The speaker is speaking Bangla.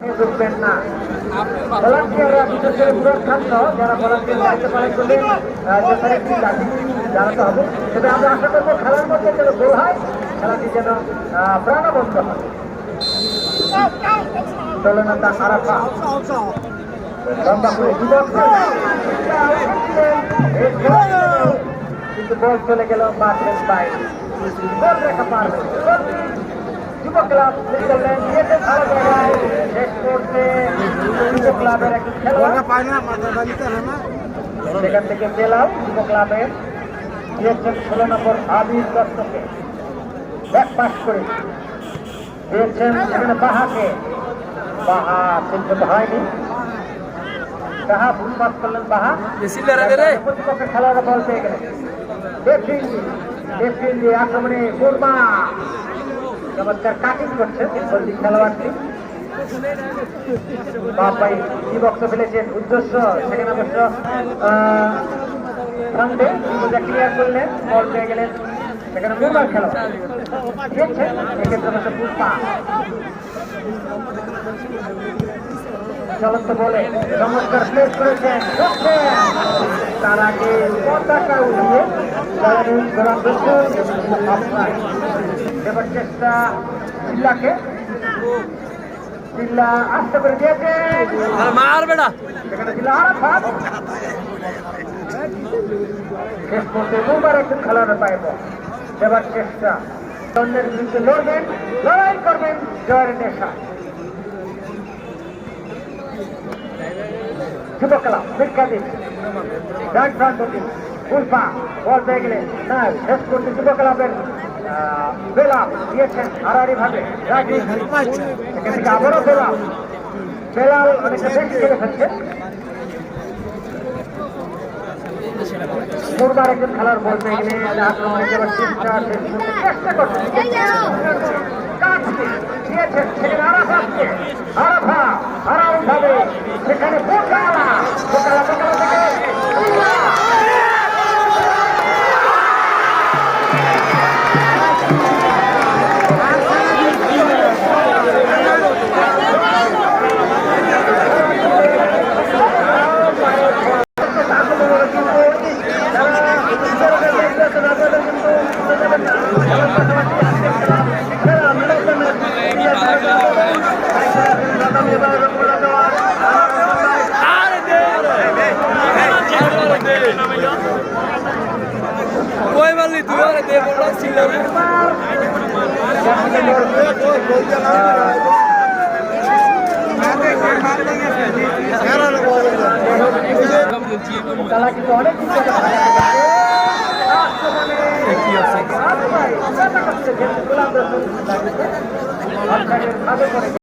ঢুকবেন না। ভলান্টিয়াররা বিশেষ করে পুরস্কান্ত যারা ভলান্টিয়ার দায়িত্ব পালন করবেন জানাতে হবে। তবে আমরা আশা করবো খেলার মধ্যে যেন গোল হয়, খেলাটি যেন প্রাণবন্ত হয়। দলনেতা আরাফা লম্বা করে কিন্তু বল চলে গেল মাঠের বাইরে। গোল রেখা পার যুব ক্লাব ভালো জায়গায় শেষ করতে যুব ক্লাবের একটি খেলোয়াড় সেখান থেকে পেলাম যুব ক্লাবের দিয়েছেন 16 নম্বর আবির দত্তকে ব্যাক পাস করে দিয়েছেন সেখানে বাহাকে। বাহা চিন্তিত হয়নি, বাহা ভুল পাস করলেন। বাহা প্রতিপক্ষে খেলোয়াড় বল পেয়ে গেলেন। ডেফিল্ডি আক্রমণে কুরমা চমৎকার কাটিং করছেন খেলোয়াড়টি। বাবাই কি বক্স ফেলেছেন উদ্দেশ্য সেখানে অবশ্য সন্দেহ ক্লিয়ার করলেন, বল পেয়ে গেলেন সেখানে কুরমার খেলোয়াড় খেলছেন। এক্ষেত্রে অবশ্য পুষ্পা চলন্ত বলে চমৎকার প্লেস করেছেন। তার আগে পতাকা উঠিয়ে এবার চেষ্টা চিল্লাকে, চিল্লা আস্তে করে দিয়েছে মারবে না সেখানে চিল্লা আরাফাত শেষ করতে দুবার একটু খেলার পাইব। এবার চেষ্টা অন্যের বিরুদ্ধে লড়বেন, লড়াই করবেন জয়ের নেশা। যুব ক্লাব বিখ্যাত ডাক প্রান্তটি উল্পা বল পেয়ে গেলেন না, শেষ করতে যুব ক্লাবের বেলাল দিয়েছেন হারারি ভাবে। এখান থেকে আবারও বেলাল অনেকটা বেশি খেলে ফেলছে। পূর্বার একজন খেলার বল পেয়ে গেলে আক্রমণে যাবার চেষ্টা করছেন দিয়েছেন সেখানে আরাফাতকে। আরাফা হারারি ভাবে সেখানে বোকালা বোকালা বোকালা থেকে कोई बात नहीं, तुम्हारे दे बोल रहा सिल्लर অনেক